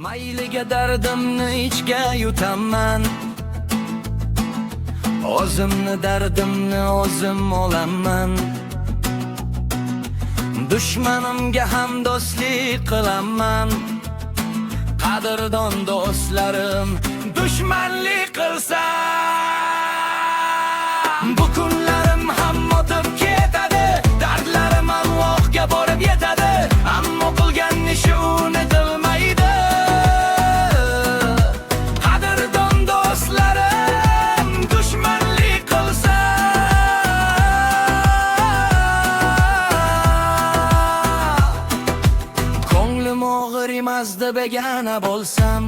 Mayliga dardimni ichga yutaman, o'zimni dardimni o'zim olaman. Dushmanimga ham do'stlik qilaman, qadrdon do'stlarim dushmanlik qilsa, bu kunlarim ham o'tib ketadi, dardlarim Allohga borib yetadi, ammo qilgan ishi unutilmaydi. Qadrdon do'stlarim dushmanlik qilsa, ko'nglim og'rimasdi begona bo'lsam,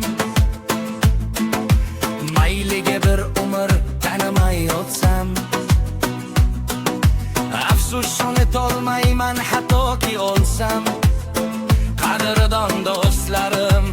mayliga bir umr tanimay o'tsam. Afsus unutolmayman hattoki o'lsam, qadrdon do'stlarim